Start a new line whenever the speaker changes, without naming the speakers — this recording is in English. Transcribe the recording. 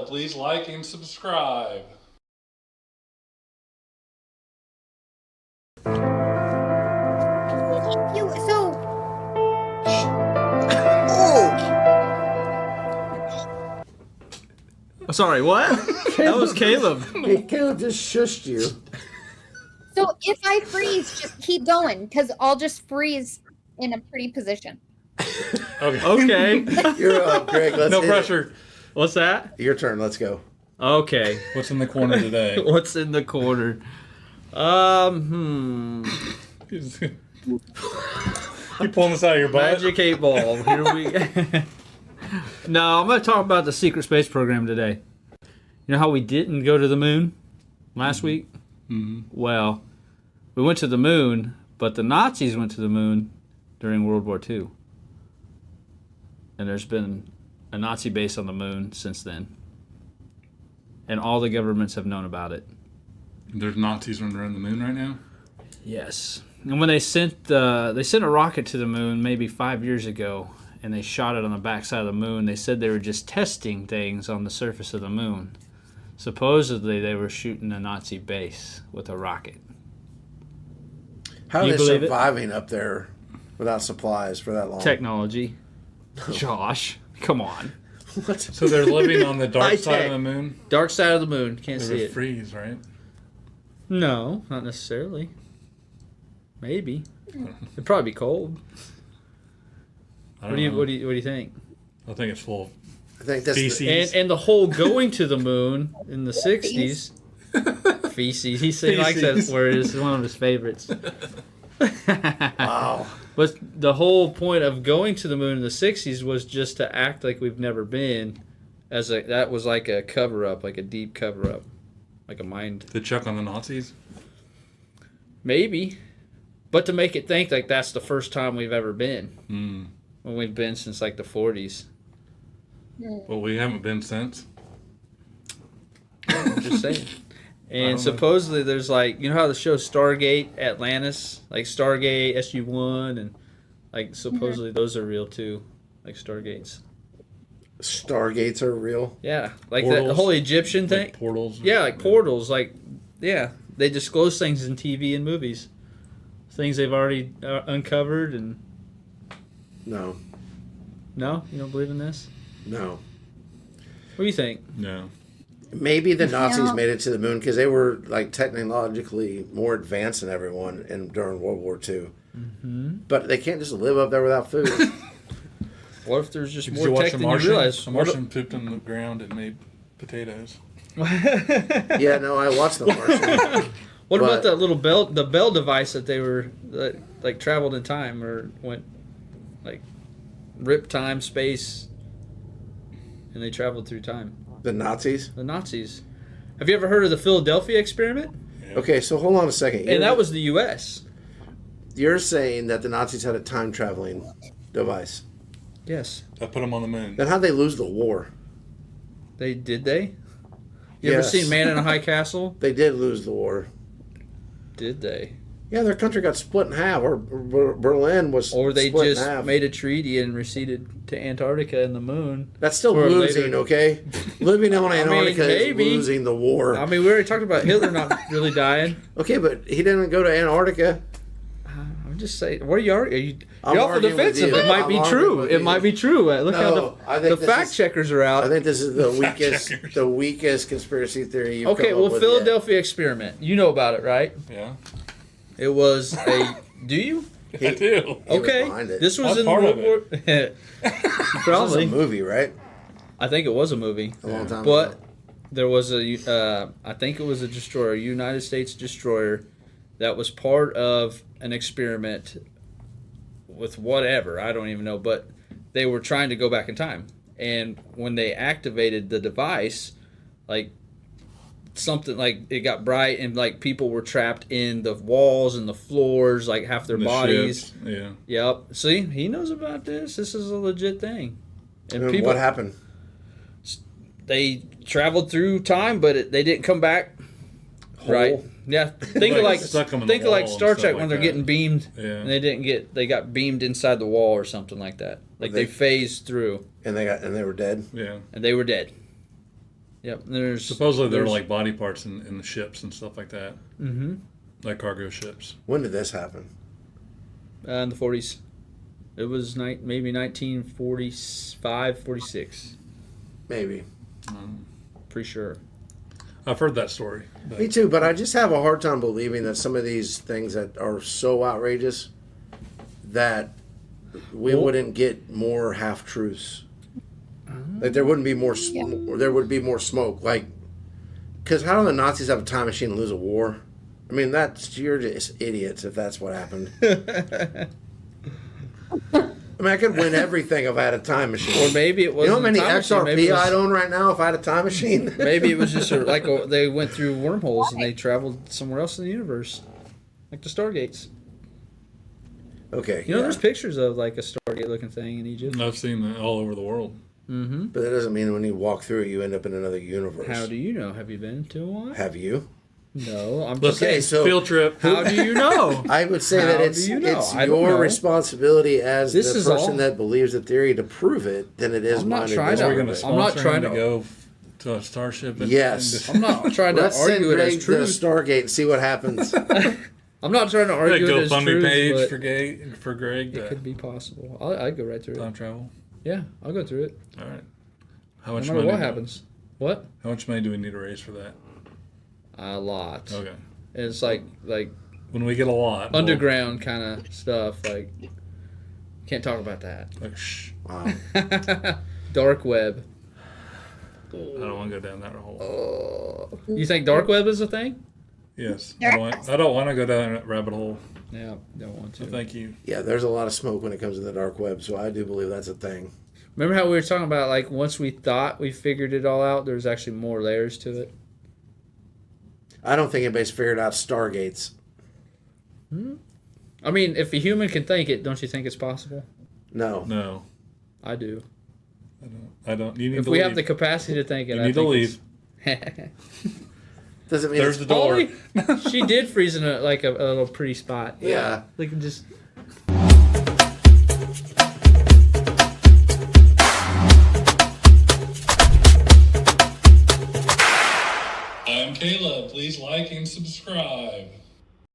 please like and subscribe.
Sorry, what? That was Caleb.
Hey, Caleb just shushed you.
So if I freeze, just keep going, because I'll just freeze in a pretty position.
Okay.
You're up, Greg.
No pressure.
What's that?
Your turn. Let's go.
Okay.
What's in the corner today?
What's in the corner?
You pulling this out of your butt?
Magic 8 Ball. Here we go. No, I'm going to talk about the secret space program today. You know how we didn't go to the moon last week?
Mm-hmm.
Well, we went to the moon, but the Nazis went to the moon during World War II. And there's been a Nazi base on the moon since then. And all the governments have known about it.
There's Nazis running around the moon right now?
Yes. And when they sent a rocket to the moon maybe 5 years ago, and they shot it on the backside of the moon, they said they were just testing things on the surface of the moon. Supposedly, they were shooting a Nazi base with a rocket.
How are
You
they
believe it?
surviving up there without supplies for that long?
Technology. Josh, come on.
What?
So they're living on the dark side
High-tech.
of the moon?
Dark side of the moon. Can't
They
see
would
it.
freeze, right?
No, not necessarily. Maybe. It'd probably be cold.
I
What
don't
do you
know.
what do you think?
I think it's full of
I think that's
feces.
And the whole going to the moon in the 60s. Feces. He likes that
Feces.
word. It's one of his favorites.
wow.
But the whole point of going to the moon in the 60s was just to act like we've never been. That was like a cover up, like a deep cover up, like a mind.
To check on the Nazis?
Maybe, but to make it think like that's the first time we've ever been.
Mm.
When we've been since like the 40s.
Well, we haven't been since.
I'm just saying.
don't
And
know.
supposedly there's like, you know how the show Stargate Atlantis, like Stargate SG-1, and like supposedly those are real too, like Stargates.
Stargates are real.
Yeah, like the
Portals?
whole Egyptian thing.
Like portals?
Yeah, like portals. Like, yeah, they disclose things in TV and movies, things they've already uncovered. And
No.
no, you don't believe in this?
No.
What do you think?
No.
Maybe the Nazis
Yeah.
made it to the moon because they were like technologically more advanced than everyone during World War II.
Mm-hmm.
But they can't just live up there without food.
What if there's just
Did
more
you watch
tech
The
than you
Martian?
realize?
The Martian pooped on the ground and made potatoes.
Yeah, no, I watched The Martian.
What about
But-
that little the bell device that like traveled in time or went like ripped time, space, and they traveled through time?
The Nazis?
The Nazis. Have you ever heard of the Philadelphia experiment?
Okay, so hold on a second.
And that was the U.S.
You're saying that the Nazis had a time traveling device.
Yes,
I put them on the moon.
Then how'd they lose the war?
they did. They. You ever
Yes.
seen Man in a High Castle?
They did lose the war.
Did they?
Yeah, their country got split in half, or Berlin was
Or they
split in
just
half.
made a treaty and receded to Antarctica and the moon?
That's still
for a
losing,
later-
okay? Living on
mean,
Antarctica
maybe.
is losing the war.
I mean, we already talked about Hitler not really dying.
Okay, but he didn't go to Antarctica.
I'm just saying. What are you arguing?
I'm
You're off the
arguing with
defensive.
you.
It might
I'm
be
arguing
true.
with
It
you.
might be true. Look
No,
how
I
the
think this
fact
is-
checkers are out.
I think this is the weakest,
checkers.
the weakest conspiracy theory you've
Okay,
come
well,
up with yet.
Philadelphia experiment. You know about it, right?
Yeah.
It was a. Do you?
I do.
He was
Okay.
behind it.
This was
I'm
in
part
World
of
War.
This was a
Probably.
movie, right?
I think it was a movie,
A long time
but
ago.
there was a. I think it was a destroyer, a United States destroyer, that was part of an experiment with whatever, I don't even know, but they were trying to go back in time. And when they activated the device, like something like it got bright and like people were trapped in the walls and the floors, like half their
The
bodies.
ships, yeah.
Yep. See, he knows about this. This is a legit thing. And
And
people,
what happened?
they traveled through time, but they didn't come back.
Whole?
Right. Yeah. Think of
Like
like
stuck 'em in the
think of like
wall and
Star
stuff
Trek
like
when they're
that.
getting beamed
Yeah.
and they got beamed inside the wall or something like that. Like they
They-
phased through
And they were dead.
Yeah.
and they were dead. Yep. There's
Supposedly there were
there's-
like body parts in the ships and stuff like that, like cargo ships.
When did this happen?
in the 40s. It was maybe 1945, 46.
Maybe.
Pretty sure.
I've heard that story. But
Me too, but I just have a hard time believing that some of these things that are so outrageous that we wouldn't get more half truths. Like there wouldn't be more. There would be more smoke. Like, because how do the Nazis have a time machine and lose a war? I mean, you're just idiots if that's what happened. I mean, I could win everything if I had a time machine.
Or maybe it wasn't.
You know how many
a time machine, maybe
XRP
it was-
I'd own right now if I had a time machine?
Maybe it was just they went through wormholes and they traveled somewhere else in the universe, like the Stargates.
Okay.
You know, there's pictures of like a Stargate looking thing in Egypt.
I've seen that all over the world.
Mm-hmm.
But that doesn't mean when you walk through it, you end up in another universe.
How do you know? Have you been to one?
Have you?
No, I'm just
Okay,
saying.
so
Field trip.
How do you know?
I would say
How
that
do
it's
you know?
it's
I don't
your
know.
responsibility as
This
the
is
person
all-
that believes the theory to prove it than it is
I'm not
mine.
trying to-
We're
to
going to
I'm not
sponsor
trying
him
to-
go to a starship. And,
Yes.
I'm not trying to
Let's send
argue it
Greg
as
to the
truth.
Stargate and see what happens.
I'm not trying to
and
argue it as
GoFundMe
truth,
page
but
for Greg
it
to
could be possible. I'd go right through
time
it.
travel.
Yeah, I'll go through it.
All right. How
No
much
matter
money?
what happens. What?
How much money do we need to raise for that?
A lot.
Okay.
It's like
When we get a lot,
underground kind of stuff. Like, can't talk about that.
Like, shh.
Wow.
Dark web.
I don't want to go down that hole.
You think dark web is a thing?
Yes. I don't want to go down that rabbit hole.
Yeah, don't want to.
So thank you.
Yeah, there's a lot of smoke when it comes to the dark web, so I do believe that's a thing.
Remember how we were talking about like once we thought we figured it all out, there's actually more layers to it.
I don't think anybody's figured out Stargates.
I mean, if a human can think it, don't you think it's possible?
No.
No.
I do.
I don't. You need
If
to
we
leave.
have the capacity to think it,
You
I
need to
think
leave.
it's-
Doesn't mean
There's
it's
the door.
Ollie, she did freeze in a little pretty spot.
Yeah.
Like just.
I'm Caleb. Please like and subscribe.